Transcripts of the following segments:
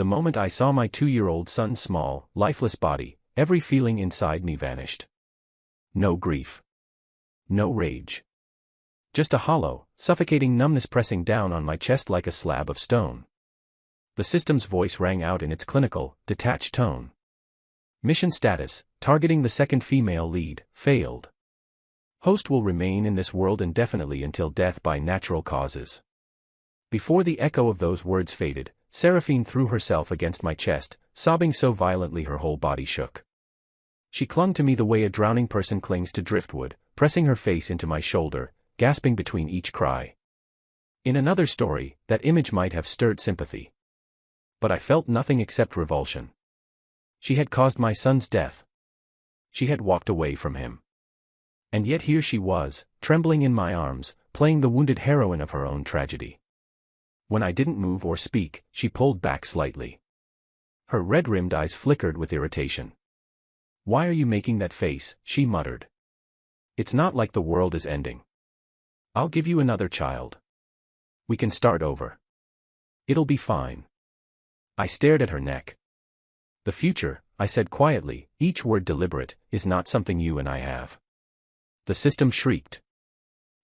moment I saw my 2-year-old son's small, lifeless body, every feeling inside me vanished. No grief. No rage. Just a hollow, suffocating numbness pressing down on my chest like a slab of stone. The system's voice rang out in its clinical, detached tone. Mission status, targeting the second female lead, failed. Host will remain in this world indefinitely until death by natural causes. Before the echo of those words faded, Seraphine threw herself against my chest, sobbing so violently her whole body shook. She clung to me the way a drowning person clings to driftwood, pressing her face into my shoulder, gasping between each cry. In another story, that image might have stirred sympathy. But I felt nothing except revulsion. She had caused my son's death. She had walked away from him. And yet here she was, trembling in my arms, playing the wounded heroine of her own tragedy. When I didn't move or speak, she pulled back slightly. Her red-rimmed eyes flickered with irritation. "Why are you making that face?" she muttered. "It's not like the world is ending. I'll give you another child. We can start over. It'll be fine." I stared at her neck. "The future," I said quietly, each word deliberate, "is not something you and I have." The system shrieked.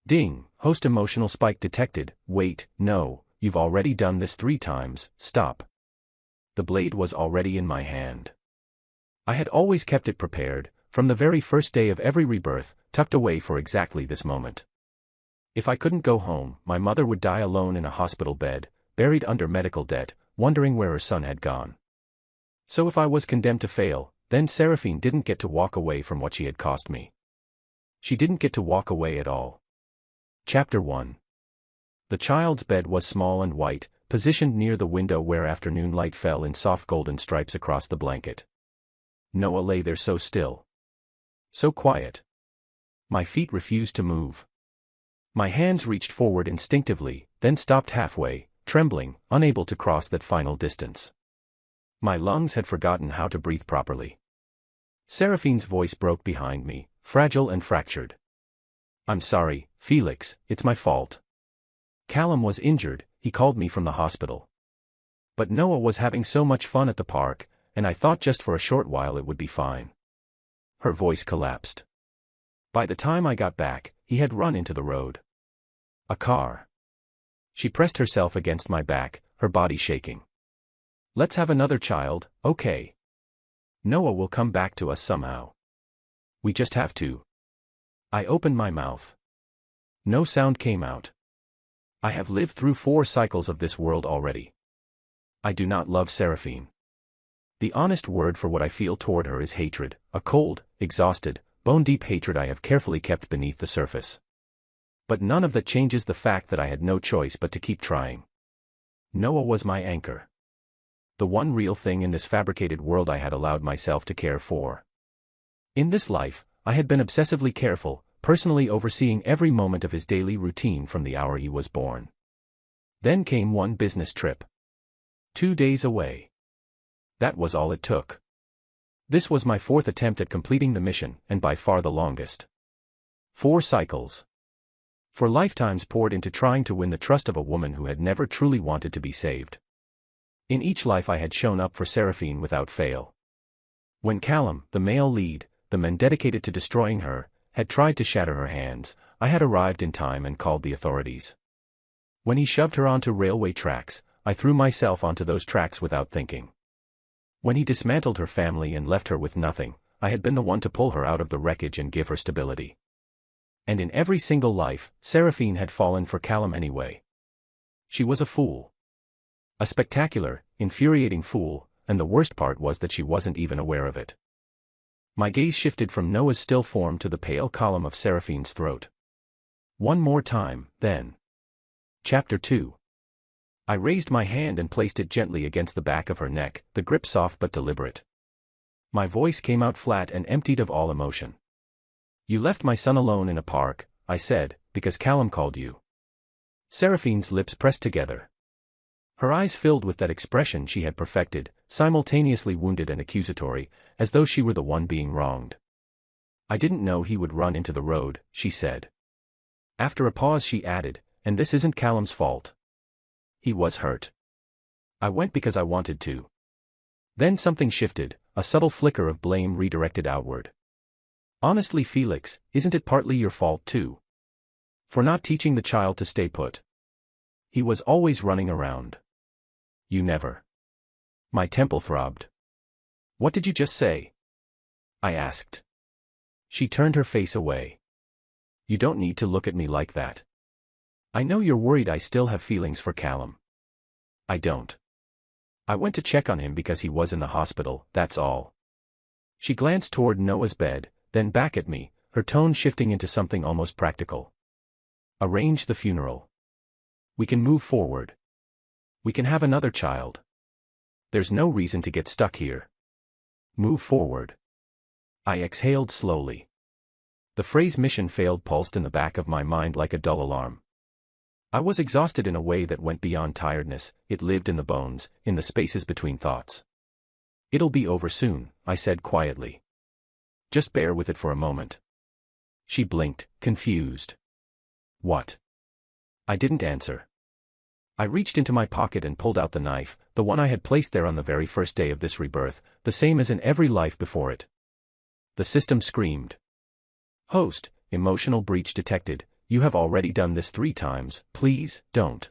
Ding, host emotional spike detected. "Wait, no, you've already done this 3 times, stop." The blade was already in my hand. I had always kept it prepared, from the very first day of every rebirth, tucked away for exactly this moment. If I couldn't go home, my mother would die alone in a hospital bed, buried under medical debt, wondering where her son had gone. So if I was condemned to fail, then Seraphine didn't get to walk away from what she had cost me. She didn't get to walk away at all. Chapter 1. The child's bed was small and white, positioned near the window where afternoon light fell in soft golden stripes across the blanket. Noah lay there so still. So quiet. My feet refused to move. My hands reached forward instinctively, then stopped halfway, trembling, unable to cross that final distance. My lungs had forgotten how to breathe properly. Seraphine's voice broke behind me, fragile and fractured. "I'm sorry, Felix, it's my fault. Callum was injured, he called me from the hospital. But Noah was having so much fun at the park, and I thought just for a short while it would be fine." Her voice collapsed. By the time I got back, he had run into the road. A car. She pressed herself against my back, her body shaking. "Let's have another child, okay? Noah will come back to us somehow. We just have to." I opened my mouth. No sound came out. I have lived through 4 cycles of this world already. I do not love Seraphine. The honest word for what I feel toward her is hatred, a cold, exhausted, bone-deep hatred I have carefully kept beneath the surface. But none of that changes the fact that I had no choice but to keep trying. Noah was my anchor. The one real thing in this fabricated world I had allowed myself to care for. In this life, I had been obsessively careful, personally overseeing every moment of his daily routine from the hour he was born. Then came one business trip. 2 days away. That was all it took. This was my 4th attempt at completing the mission, and by far the longest. 4 cycles. 4 lifetimes poured into trying to win the trust of a woman who had never truly wanted to be saved. In each life I had shown up for Seraphine without fail. When Callum, the male lead, the man dedicated to destroying her, had tried to shatter her hands, I had arrived in time and called the authorities. When he shoved her onto railway tracks, I threw myself onto those tracks without thinking. When he dismantled her family and left her with nothing, I had been the one to pull her out of the wreckage and give her stability. And in every single life, Seraphine had fallen for Callum anyway. She was a fool. A spectacular, infuriating fool, and the worst part was that she wasn't even aware of it. My gaze shifted from Noah's still form to the pale column of Seraphine's throat. One more time, then. Chapter 2. I raised my hand and placed it gently against the back of her neck, the grip soft but deliberate. My voice came out flat and emptied of all emotion. "You left my son alone in a park," I said, "because Callum called you." Seraphine's lips pressed together. Her eyes filled with that expression she had perfected, simultaneously wounded and accusatory, as though she were the one being wronged. "I didn't know he would run into the road," she said. After a pause she added, "And this isn't Callum's fault. He was hurt. I went because I wanted to." Then something shifted, a subtle flicker of blame redirected outward. Honestly, Felix, isn't it partly your fault too? For not teaching the child to stay put. He was always running around. You never. My temple throbbed. What did you just say? I asked. She turned her face away. You don't need to look at me like that. I know you're worried I still have feelings for Callum. I don't. I went to check on him because he was in the hospital, that's all. She glanced toward Noah's bed, then back at me, her tone shifting into something almost practical. Arrange the funeral. We can move forward. We can have another child. There's no reason to get stuck here. Move forward. I exhaled slowly. The phrase mission failed pulsed in the back of my mind like a dull alarm. I was exhausted in a way that went beyond tiredness, it lived in the bones, in the spaces between thoughts. It'll be over soon, I said quietly. Just bear with it for a moment. She blinked, confused. What? I didn't answer. I reached into my pocket and pulled out the knife, the one I had placed there on the very first day of this rebirth, the same as in every life before it. The system screamed. Host, emotional breach detected. You have already done this 3 times, please, don't.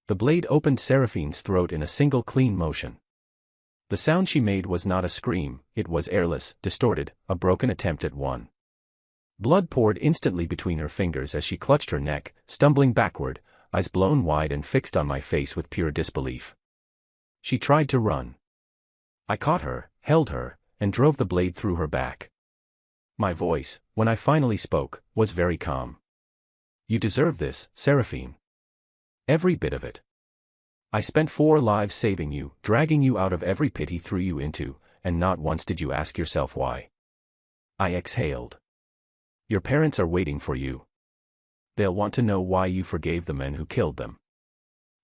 The blade opened Seraphine's throat in a single clean motion. The sound she made was not a scream, it was airless, distorted, a broken attempt at one. Blood poured instantly between her fingers as she clutched her neck, stumbling backward, eyes blown wide and fixed on my face with pure disbelief. She tried to run. I caught her, held her, and drove the blade through her back. My voice, when I finally spoke, was very calm. You deserve this, Seraphine. Every bit of it. I spent 4 lives saving you, dragging you out of every pit he threw you into, and not once did you ask yourself why. I exhaled. Your parents are waiting for you. They'll want to know why you forgave the men who killed them.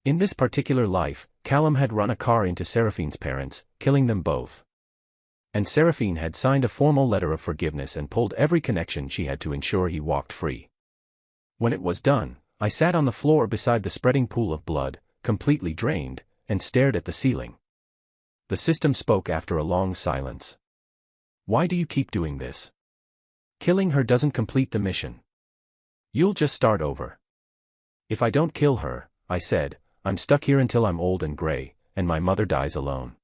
In this particular life, Callum had run a car into Seraphine's parents, killing them both. And Seraphine had signed a formal letter of forgiveness and pulled every connection she had to ensure he walked free. When it was done, I sat on the floor beside the spreading pool of blood, completely drained, and stared at the ceiling. The system spoke after a long silence. Why do you keep doing this? Killing her doesn't complete the mission. You'll just start over. If I don't kill her, I said, I'm stuck here until I'm old and gray, and my mother dies alone.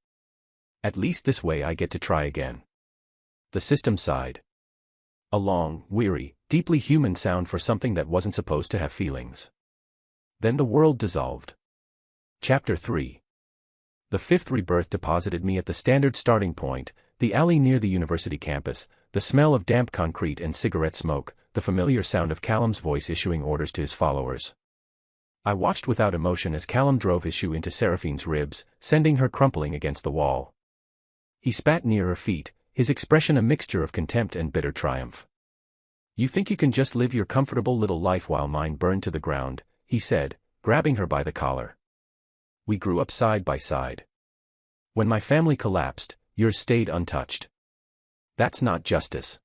At least this way I get to try again. The system sighed. A long, weary, deeply human sound for something that wasn't supposed to have feelings. Then the world dissolved. Chapter 3. The 5th rebirth deposited me at the standard starting point, the alley near the university campus, the smell of damp concrete and cigarette smoke, the familiar sound of Callum's voice issuing orders to his followers. I watched without emotion as Callum drove his shoe into Seraphine's ribs, sending her crumpling against the wall. He spat near her feet, his expression a mixture of contempt and bitter triumph. You think you can just live your comfortable little life while mine burned to the ground, he said, grabbing her by the collar. We grew up side by side. When my family collapsed, yours stayed untouched. That's not justice.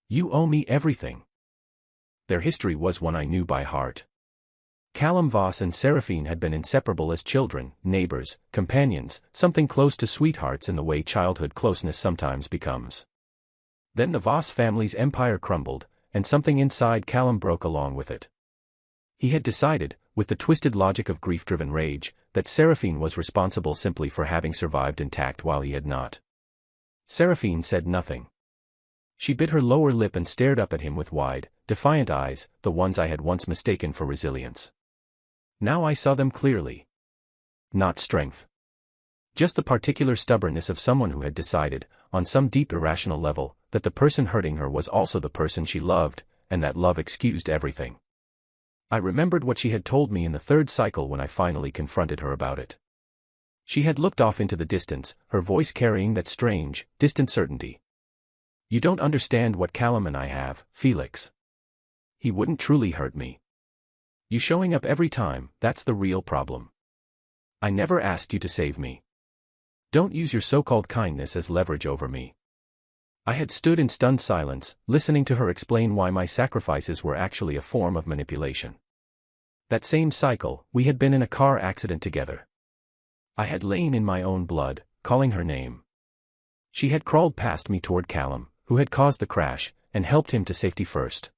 You owe me everything. Their history was one I knew by heart. Callum Voss and Seraphine had been inseparable as children, neighbors, companions, something close to sweethearts in the way childhood closeness sometimes becomes. Then the Voss family's empire crumbled, and something inside Callum broke along with it. He had decided, with the twisted logic of grief-driven rage, that Seraphine was responsible simply for having survived intact while he had not. Seraphine said nothing. She bit her lower lip and stared up at him with wide, defiant eyes, the ones I had once mistaken for resilience. Now I saw them clearly. Not strength. Just the particular stubbornness of someone who had decided, on some deep irrational level, that the person hurting her was also the person she loved, and that love excused everything. I remembered what she had told me in the 3rd cycle when I finally confronted her about it. She had looked off into the distance, her voice carrying that strange, distant certainty. You don't understand what Callum and I have, Felix. He wouldn't truly hurt me. You showing up every time, that's the real problem. I never asked you to save me. Don't use your so-called kindness as leverage over me. I had stood in stunned silence, listening to her explain why my sacrifices were actually a form of manipulation. That same cycle, we had been in a car accident together. I had lain in my own blood, calling her name. She had crawled past me toward Callum, who had caused the crash, and helped him to safety first.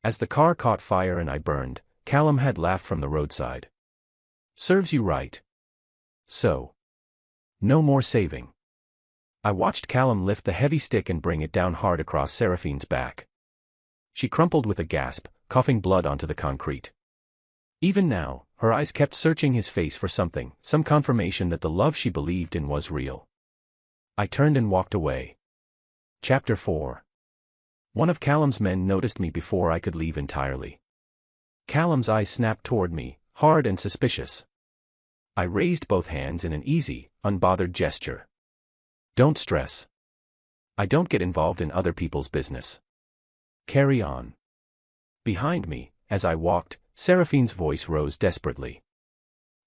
As the car caught fire and I burned, Callum had laughed from the roadside. "Serves you right. So. No more saving." I watched Callum lift the heavy stick and bring it down hard across Seraphine's back. She crumpled with a gasp, coughing blood onto the concrete. Even now, her eyes kept searching his face for something, some confirmation that the love she believed in was real. I turned and walked away. Chapter 4. One of Callum's men noticed me before I could leave entirely. Callum's eyes snapped toward me, hard and suspicious. I raised both hands in an easy, unbothered gesture. "Don't stress. I don't get involved in other people's business. Carry on." Behind me, as I walked, Seraphine's voice rose desperately.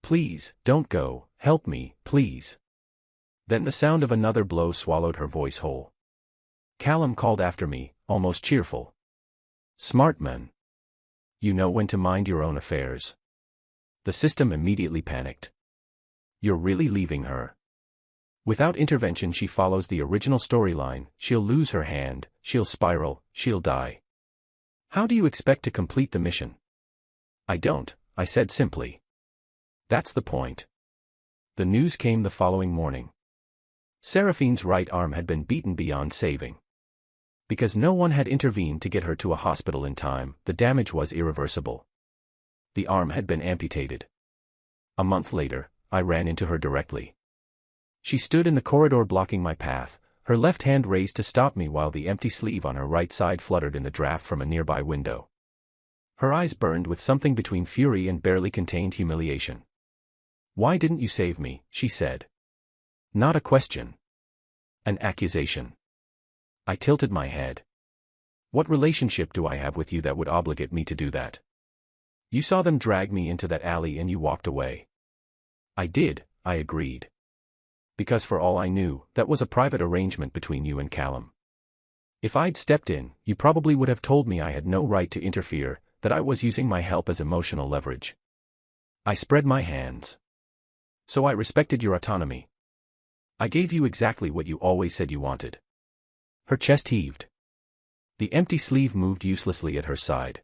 "Please, don't go, help me, please." Then the sound of another blow swallowed her voice whole. Callum called after me, almost cheerful. "Smart man. You know when to mind your own affairs." The system immediately panicked. "You're really leaving her?" Without intervention she follows the original storyline, she'll lose her hand, she'll spiral, she'll die. How do you expect to complete the mission? "I don't," I said simply. "That's the point." The news came the following morning. Seraphine's right arm had been beaten beyond saving. Because no one had intervened to get her to a hospital in time, the damage was irreversible. The arm had been amputated. A month later, I ran into her directly. She stood in the corridor blocking my path, her left hand raised to stop me while the empty sleeve on her right side fluttered in the draft from a nearby window. Her eyes burned with something between fury and barely contained humiliation. "Why didn't you save me?" she said. Not a question. An accusation. I tilted my head. "What relationship do I have with you that would obligate me to do that? You saw them drag me into that alley and you walked away." "I did," I agreed. "Because for all I knew, that was a private arrangement between you and Callum. If I'd stepped in, you probably would have told me I had no right to interfere, that I was using my help as emotional leverage." I spread my hands. "So I respected your autonomy. I gave you exactly what you always said you wanted." Her chest heaved. The empty sleeve moved uselessly at her side.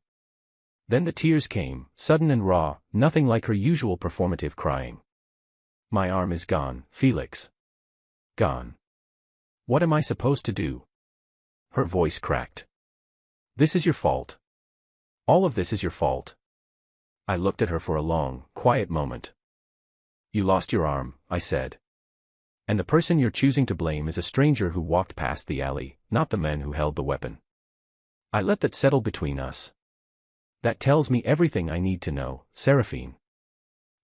Then the tears came, sudden and raw, nothing like her usual performative crying. "My arm is gone, Felix. Gone. What am I supposed to do?" Her voice cracked. "This is your fault. All of this is your fault." I looked at her for a long, quiet moment. "You lost your arm," I said. "And the person you're choosing to blame is a stranger who walked past the alley, not the men who held the weapon. I let that settle between us. That tells me everything I need to know, Seraphine."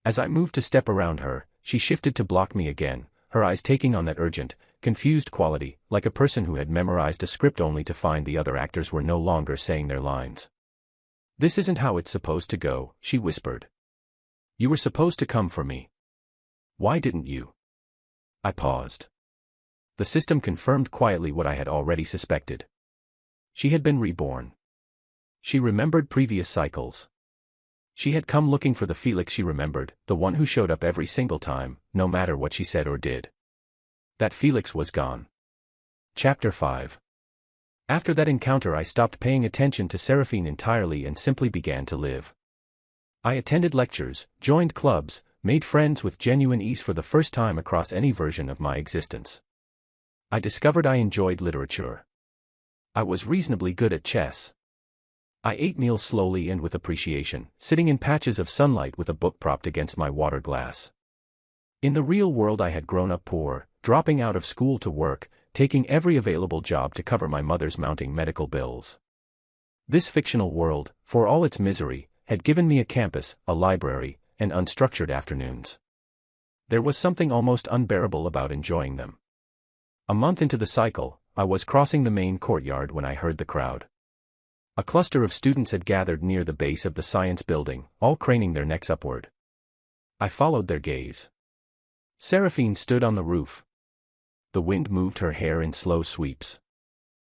As I moved to step around her, she shifted to block me again, her eyes taking on that urgent, confused quality, like a person who had memorized a script only to find the other actors were no longer saying their lines. "This isn't how it's supposed to go," she whispered. "You were supposed to come for me. Why didn't you?" I paused. The system confirmed quietly what I had already suspected. She had been reborn. She remembered previous cycles. She had come looking for the Felix she remembered, the one who showed up every single time, no matter what she said or did. That Felix was gone. Chapter 5. After that encounter I stopped paying attention to Seraphine entirely and simply began to live. I attended lectures, joined clubs, made friends with genuine ease for the first time across any version of my existence. I discovered I enjoyed literature. I was reasonably good at chess. I ate meals slowly and with appreciation, sitting in patches of sunlight with a book propped against my water glass. In the real world I had grown up poor, dropping out of school to work, taking every available job to cover my mother's mounting medical bills. This fictional world, for all its misery, had given me a campus, a library, and unstructured afternoons. There was something almost unbearable about enjoying them. A month into the cycle, I was crossing the main courtyard when I heard the crowd. A cluster of students had gathered near the base of the science building, all craning their necks upward. I followed their gaze. Seraphine stood on the roof. The wind moved her hair in slow sweeps.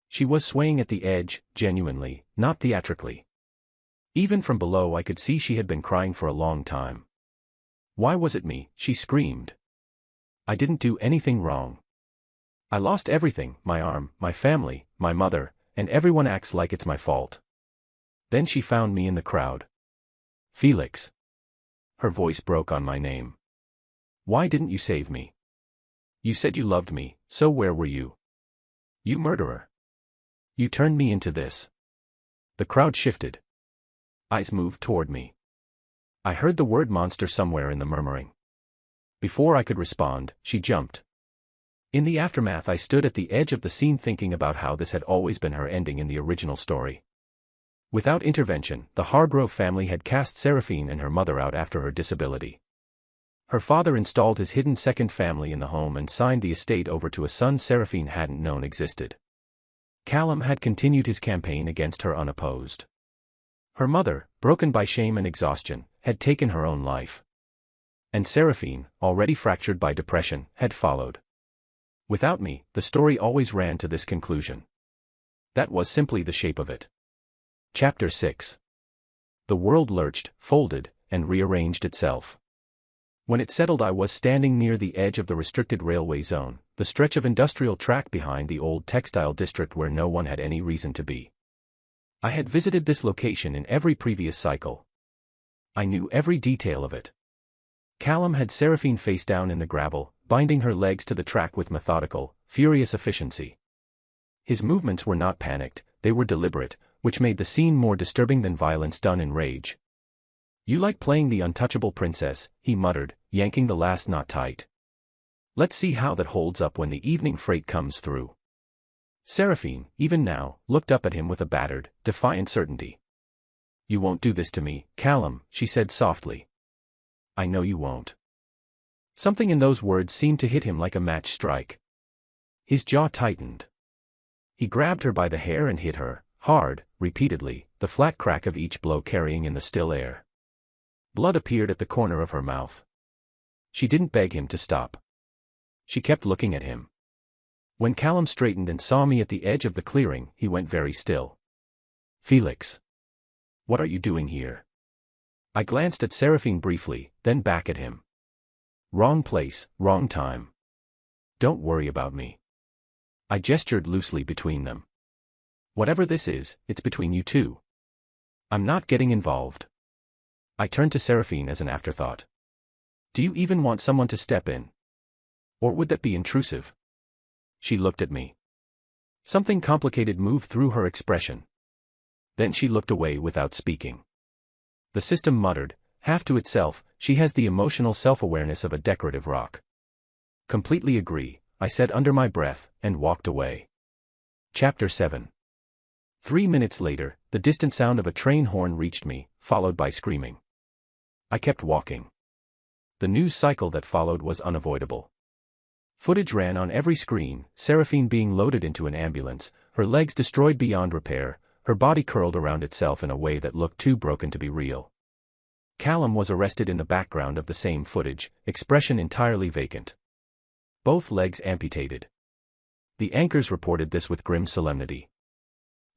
She was swaying at the edge, genuinely, not theatrically. Even from below I could see she had been crying for a long time. "Why was it me?" she screamed. I didn't do anything wrong. I lost everything, my arm, my family, my mother, and everyone acts like it's my fault. Then she found me in the crowd. Felix. Her voice broke on my name. Why didn't you save me? You said you loved me, so where were you? You murderer. You turned me into this. The crowd shifted. Eyes moved toward me. I heard the word monster somewhere in the murmuring. Before I could respond, she jumped. In the aftermath, I stood at the edge of the scene thinking about how this had always been her ending in the original story. Without intervention, the Hargrove family had cast Seraphine and her mother out after her disability. Her father installed his hidden second family in the home and signed the estate over to a son Seraphine hadn't known existed. Callum had continued his campaign against her unopposed. Her mother, broken by shame and exhaustion, had taken her own life. And Seraphine, already fractured by depression, had followed. Without me, the story always ran to this conclusion. That was simply the shape of it. Chapter 6. The world lurched, folded, and rearranged itself. When it settled, I was standing near the edge of the restricted railway zone, the stretch of industrial track behind the old textile district where no one had any reason to be. I had visited this location in every previous cycle. I knew every detail of it. Callum had Seraphine face down in the gravel, binding her legs to the track with methodical, furious efficiency. His movements were not panicked, they were deliberate, which made the scene more disturbing than violence done in rage. You like playing the untouchable princess, he muttered, yanking the last knot tight. Let's see how that holds up when the evening freight comes through. Seraphine, even now, looked up at him with a battered, defiant certainty. You won't do this to me, Callum, she said softly. I know you won't. Something in those words seemed to hit him like a match strike. His jaw tightened. He grabbed her by the hair and hit her, hard, repeatedly, the flat crack of each blow carrying in the still air. Blood appeared at the corner of her mouth. She didn't beg him to stop. She kept looking at him. When Callum straightened and saw me at the edge of the clearing, he went very still. Felix. What are you doing here? I glanced at Seraphine briefly, then back at him. Wrong place, wrong time. Don't worry about me. I gestured loosely between them. Whatever this is, it's between you two. I'm not getting involved. I turned to Seraphine as an afterthought. Do you even want someone to step in? Or would that be intrusive? She looked at me. Something complicated moved through her expression. Then she looked away without speaking. The system muttered, half to itself, she has the emotional self-awareness of a decorative rock. Completely agree, I said under my breath, and walked away. Chapter 7. 3 minutes later, the distant sound of a train horn reached me, followed by screaming. I kept walking. The news cycle that followed was unavoidable. Footage ran on every screen, Seraphine being loaded into an ambulance, her legs destroyed beyond repair, her body curled around itself in a way that looked too broken to be real. Callum was arrested in the background of the same footage, expression entirely vacant. Both legs amputated. The anchors reported this with grim solemnity.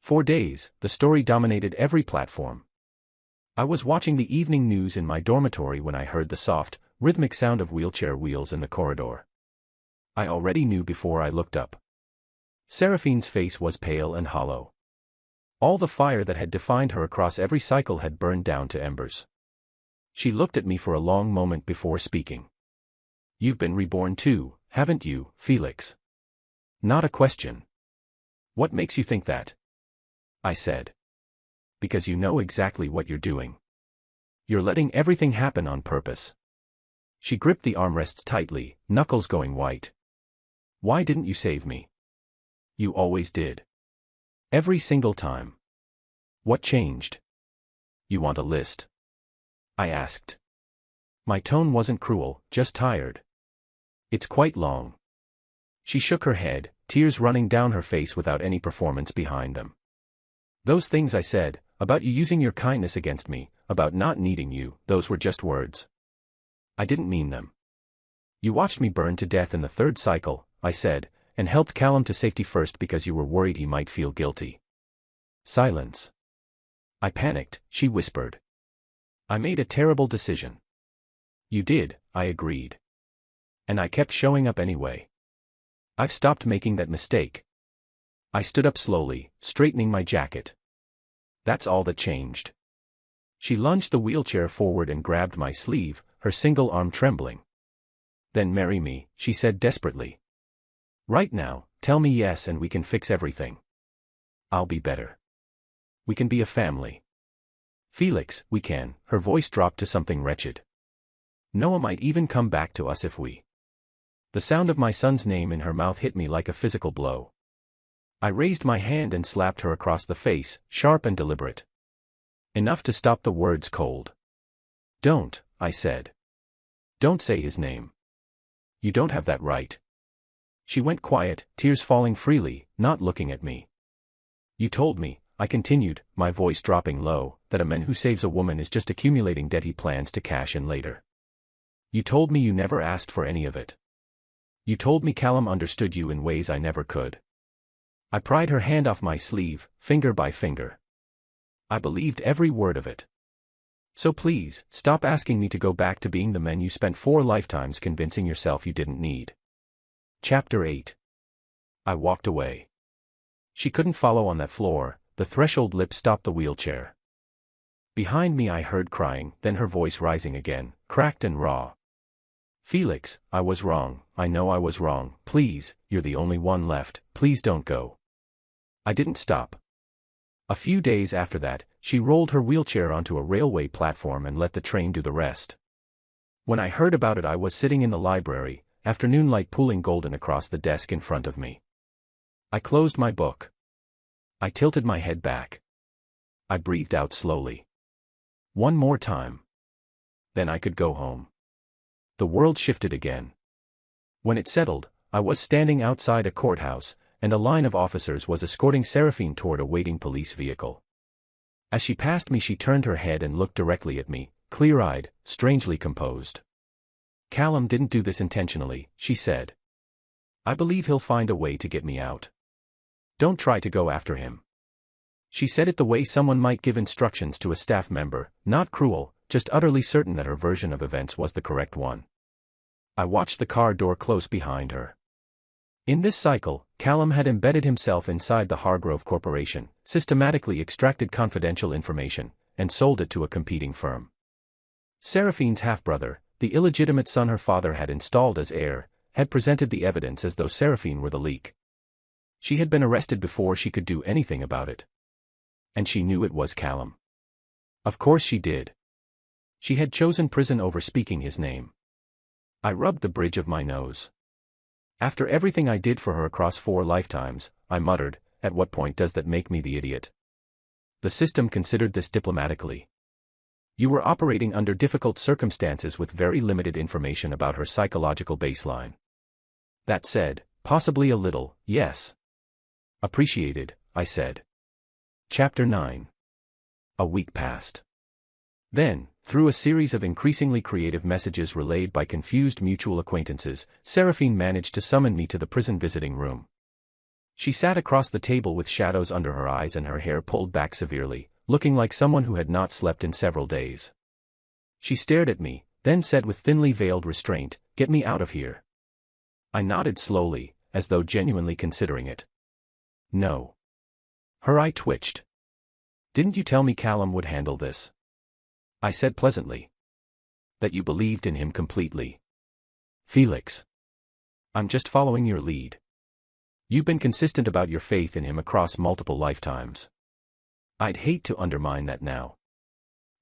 For days, the story dominated every platform. I was watching the evening news in my dormitory when I heard the soft, rhythmic sound of wheelchair wheels in the corridor. I already knew before I looked up. Seraphine's face was pale and hollow. All the fire that had defined her across every cycle had burned down to embers. She looked at me for a long moment before speaking. You've been reborn too, haven't you, Felix? Not a question. What makes you think that? I said. Because you know exactly what you're doing. You're letting everything happen on purpose. She gripped the armrests tightly, knuckles going white. Why didn't you save me? You always did. Every single time. What changed? You want a list? I asked. My tone wasn't cruel, just tired. It's quite long. She shook her head, tears running down her face without any performance behind them. Those things I said, about you using your kindness against me, about not needing you, those were just words. I didn't mean them. You watched me burn to death in the third cycle, I said, and helped Callum to safety first because you were worried he might feel guilty. Silence. I panicked, she whispered. I made a terrible decision. You did, I agreed. And I kept showing up anyway. I've stopped making that mistake. I stood up slowly, straightening my jacket. That's all that changed. She lunged the wheelchair forward and grabbed my sleeve, her single arm trembling. Then marry me, she said desperately. Right now, tell me yes and we can fix everything. I'll be better. We can be a family. Felix, we can. Her voice dropped to something wretched. Noah might even come back to us if we. The sound of my son's name in her mouth hit me like a physical blow. I raised my hand and slapped her across the face, sharp and deliberate. Enough to stop the words cold. Don't, I said. Don't say his name. You don't have that right. She went quiet, tears falling freely, not looking at me. You told me, I continued, my voice dropping low, that a man who saves a woman is just accumulating debt he plans to cash in later. You told me you never asked for any of it. You told me Callum understood you in ways I never could. I pried her hand off my sleeve, finger by finger. I believed every word of it. So please, stop asking me to go back to being the man you spent 4 lifetimes convincing yourself you didn't need. Chapter 8. I walked away. She couldn't follow on that floor, the threshold lip stopped the wheelchair. Behind me I heard crying, then her voice rising again, cracked and raw. Felix, I was wrong, I know I was wrong, please, you're the only one left, please don't go. I didn't stop. A few days after that, she rolled her wheelchair onto a railway platform and let the train do the rest. When I heard about it I was sitting in the library, afternoon light pooling golden across the desk in front of me. I closed my book. I tilted my head back. I breathed out slowly. One more time. Then I could go home. The world shifted again. When it settled, I was standing outside a courthouse, and a line of officers was escorting Seraphine toward a waiting police vehicle. As she passed me she turned her head and looked directly at me, clear-eyed, strangely composed. Callum didn't do this intentionally, she said. I believe he'll find a way to get me out. Don't try to go after him. She said it the way someone might give instructions to a staff member, not cruel, just utterly certain that her version of events was the correct one. I watched the car door close behind her. In this cycle, Callum had embedded himself inside the Hargrove Corporation, systematically extracted confidential information, and sold it to a competing firm. Seraphine's half-brother, the illegitimate son her father had installed as heir, had presented the evidence as though Seraphine were the leak. She had been arrested before she could do anything about it. And she knew it was Callum. Of course she did. She had chosen prison over speaking his name. I rubbed the bridge of my nose. After everything I did for her across 4 lifetimes, I muttered, at what point does that make me the idiot? The system considered this diplomatically. You were operating under difficult circumstances with very limited information about her psychological baseline. That said, possibly a little, yes. Appreciated, I said. Chapter 9. A week passed. Then, through a series of increasingly creative messages relayed by confused mutual acquaintances, Seraphine managed to summon me to the prison visiting room. She sat across the table with shadows under her eyes and her hair pulled back severely, looking like someone who had not slept in several days. She stared at me, then said with thinly veiled restraint, "Get me out of here." I nodded slowly, as though genuinely considering it. No. Her eye twitched. Didn't you tell me Callum would handle this? I said pleasantly. That you believed in him completely. Felix. I'm just following your lead. You've been consistent about your faith in him across multiple lifetimes. I'd hate to undermine that now.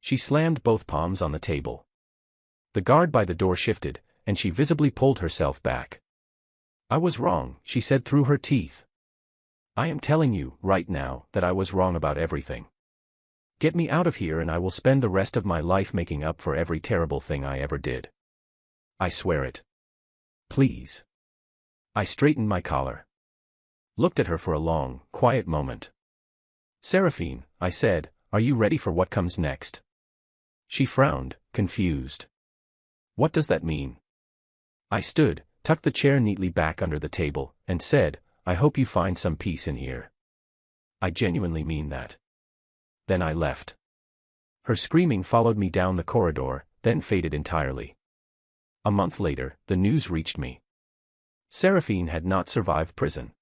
She slammed both palms on the table. The guard by the door shifted, and she visibly pulled herself back. I was wrong, she said through her teeth. I am telling you, right now, that I was wrong about everything. Get me out of here and I will spend the rest of my life making up for every terrible thing I ever did. I swear it. Please. I straightened my collar. Looked at her for a long, quiet moment. Seraphine, I said, are you ready for what comes next? She frowned, confused. What does that mean? I stood, tucked the chair neatly back under the table, and said, I hope you find some peace in here. I genuinely mean that. Then I left. Her screaming followed me down the corridor, then faded entirely. A month later, the news reached me. Seraphine had not survived prison.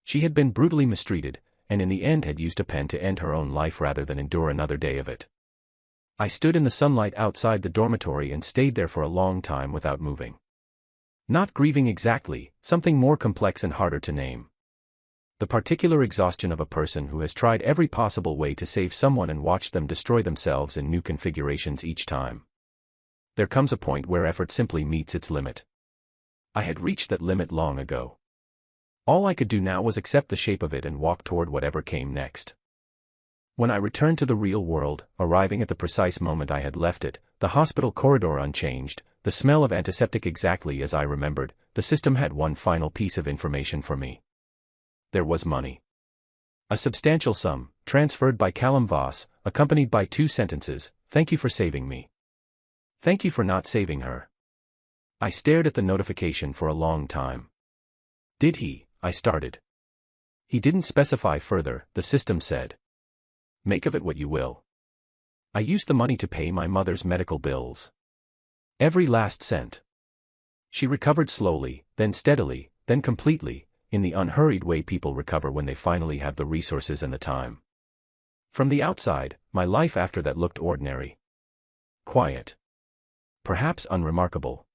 She had been brutally mistreated, and in the end had used a pen to end her own life rather than endure another day of it. I stood in the sunlight outside the dormitory and stayed there for a long time without moving. Not grieving exactly, something more complex and harder to name. The particular exhaustion of a person who has tried every possible way to save someone and watched them destroy themselves in new configurations each time. There comes a point where effort simply meets its limit. I had reached that limit long ago. All I could do now was accept the shape of it and walk toward whatever came next. When I returned to the real world, arriving at the precise moment I had left it, the hospital corridor unchanged, the smell of antiseptic exactly as I remembered, the system had one final piece of information for me. There was money. A substantial sum, transferred by Callum Voss, accompanied by 2 sentences, "Thank you for saving me. Thank you for not saving her." I stared at the notification for a long time. Did he? I started. He didn't specify further, the system said. Make of it what you will. I used the money to pay my mother's medical bills. Every last cent. She recovered slowly, then steadily, then completely, in the unhurried way people recover when they finally have the resources and the time. From the outside, my life after that looked ordinary. Quiet. Perhaps unremarkable.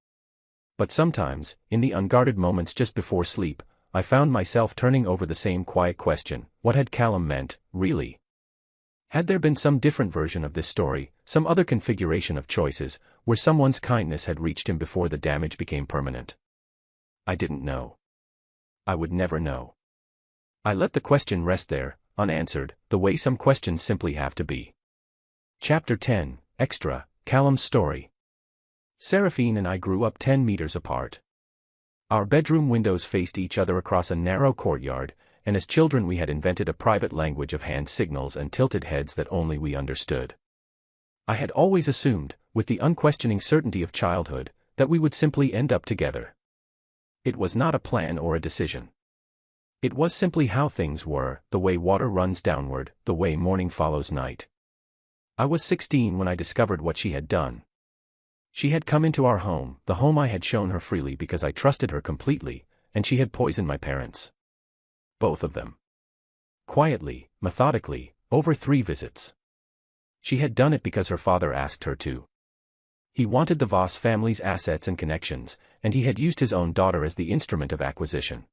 But sometimes, in the unguarded moments just before sleep, I found myself turning over the same quiet question: what had Callum meant, really? Had there been some different version of this story, some other configuration of choices, where someone's kindness had reached him before the damage became permanent? I didn't know. I would never know. I let the question rest there, unanswered, the way some questions simply have to be. Chapter 10, Extra, Callum's Story. Seraphine and I grew up 10 meters apart. Our bedroom windows faced each other across a narrow courtyard, and as children we had invented a private language of hand signals and tilted heads that only we understood. I had always assumed, with the unquestioning certainty of childhood, that we would simply end up together. It was not a plan or a decision. It was simply how things were, the way water runs downward, the way morning follows night. I was 16 when I discovered what she had done. She had come into our home, the home I had shown her freely because I trusted her completely, and she had poisoned my parents. Both of them. Quietly, methodically, over 3 visits. She had done it because her father asked her to. He wanted the Voss family's assets and connections, and he had used his own daughter as the instrument of acquisition.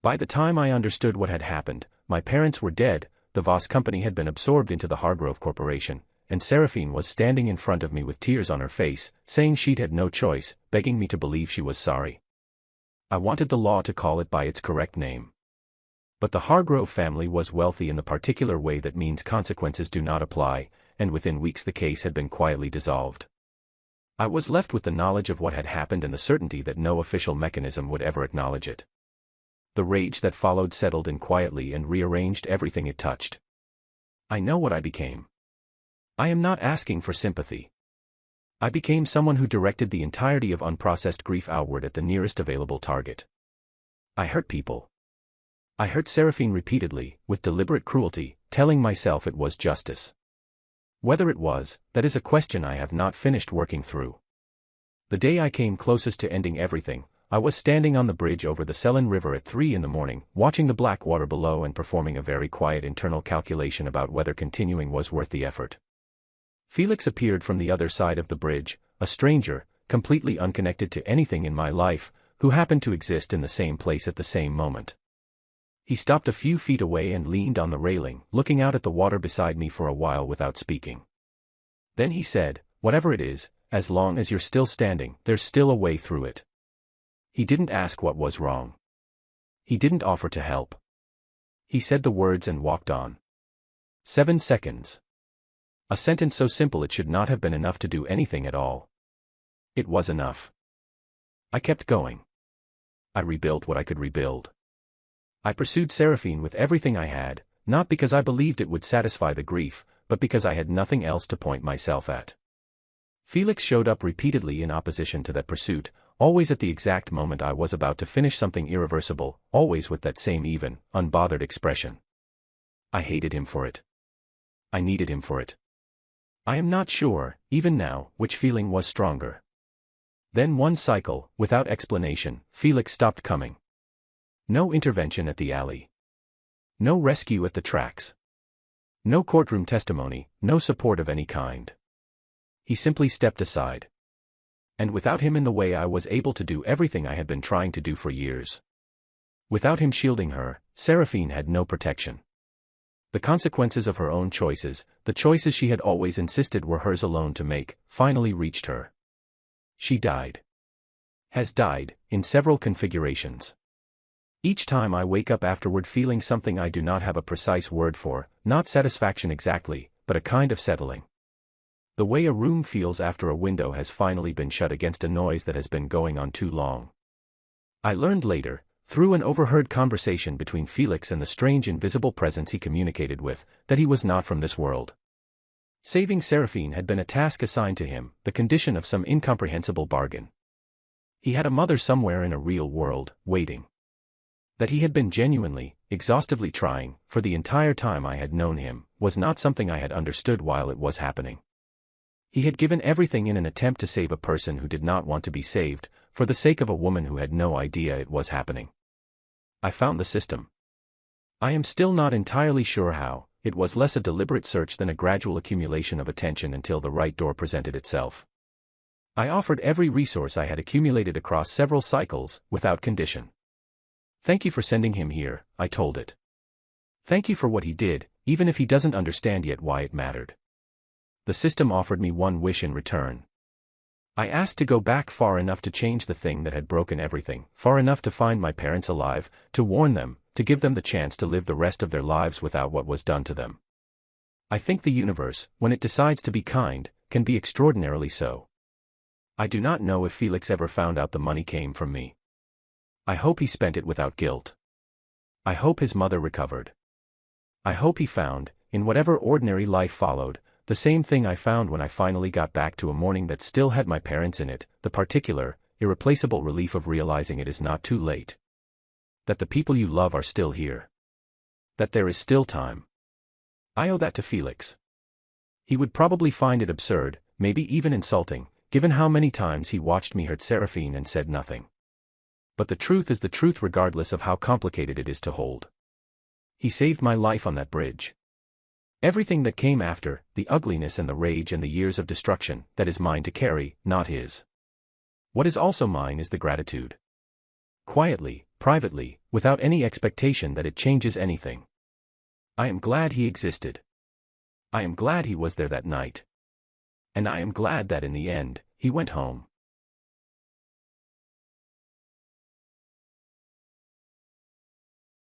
By the time I understood what had happened, my parents were dead, the Voss company had been absorbed into the Hargrove Corporation, and Seraphine was standing in front of me with tears on her face, saying she'd had no choice, begging me to believe she was sorry. I wanted the law to call it by its correct name. But the Hargrove family was wealthy in the particular way that means consequences do not apply, and within weeks the case had been quietly dissolved. I was left with the knowledge of what had happened and the certainty that no official mechanism would ever acknowledge it. The rage that followed settled in quietly and rearranged everything it touched. I know what I became. I am not asking for sympathy. I became someone who directed the entirety of unprocessed grief outward at the nearest available target. I hurt people. I hurt Seraphine repeatedly, with deliberate cruelty, telling myself it was justice. Whether it was, that is a question I have not finished working through. The day I came closest to ending everything, I was standing on the bridge over the Selin River at 3 in the morning, watching the black water below and performing a very quiet internal calculation about whether continuing was worth the effort. Felix appeared from the other side of the bridge, a stranger, completely unconnected to anything in my life, who happened to exist in the same place at the same moment. He stopped a few feet away and leaned on the railing, looking out at the water beside me for a while without speaking. Then he said, "Whatever it is, as long as you're still standing, there's still a way through it." He didn't ask what was wrong. He didn't offer to help. He said the words and walked on. 7 seconds. A sentence so simple it should not have been enough to do anything at all. It was enough. I kept going. I rebuilt what I could rebuild. I pursued Seraphine with everything I had, not because I believed it would satisfy the grief, but because I had nothing else to point myself at. Felix showed up repeatedly in opposition to that pursuit, always at the exact moment I was about to finish something irreversible, always with that same even, unbothered expression. I hated him for it. I needed him for it. I am not sure, even now, which feeling was stronger. Then one cycle, without explanation, Felix stopped coming. No intervention at the alley. No rescue at the tracks. No courtroom testimony, no support of any kind. He simply stepped aside. And without him in the way, I was able to do everything I had been trying to do for years. Without him shielding her, Seraphine had no protection. The consequences of her own choices, the choices she had always insisted were hers alone to make, finally reached her. She died. Has died, in several configurations. Each time I wake up afterward feeling something I do not have a precise word for, not satisfaction exactly, but a kind of settling. The way a room feels after a window has finally been shut against a noise that has been going on too long. I learned later, through an overheard conversation between Felix and the strange invisible presence he communicated with, that he was not from this world. Saving Seraphine had been a task assigned to him, the condition of some incomprehensible bargain. He had a mother somewhere in a real world, waiting. That he had been genuinely, exhaustively trying, for the entire time I had known him, was not something I had understood while it was happening. He had given everything in an attempt to save a person who did not want to be saved, for the sake of a woman who had no idea it was happening. I found the system. I am still not entirely sure how. It was less a deliberate search than a gradual accumulation of attention until the right door presented itself. I offered every resource I had accumulated across several cycles, without condition. Thank you for sending him here, I told it. Thank you for what he did, even if he doesn't understand yet why it mattered. The system offered me one wish in return. I asked to go back far enough to change the thing that had broken everything, far enough to find my parents alive, to warn them, to give them the chance to live the rest of their lives without what was done to them. I think the universe, when it decides to be kind, can be extraordinarily so. I do not know if Felix ever found out the money came from me. I hope he spent it without guilt. I hope his mother recovered. I hope he found, in whatever ordinary life followed, the same thing I found when I finally got back to a morning that still had my parents in it, the particular, irreplaceable relief of realizing it is not too late. That the people you love are still here. That there is still time. I owe that to Felix. He would probably find it absurd, maybe even insulting, given how many times he watched me hurt Seraphine and said nothing. But the truth is the truth regardless of how complicated it is to hold. He saved my life on that bridge. Everything that came after, the ugliness and the rage and the years of destruction, that is mine to carry, not his. What is also mine is the gratitude. Quietly, privately, without any expectation that it changes anything. I am glad he existed. I am glad he was there that night. And I am glad that in the end, he went home.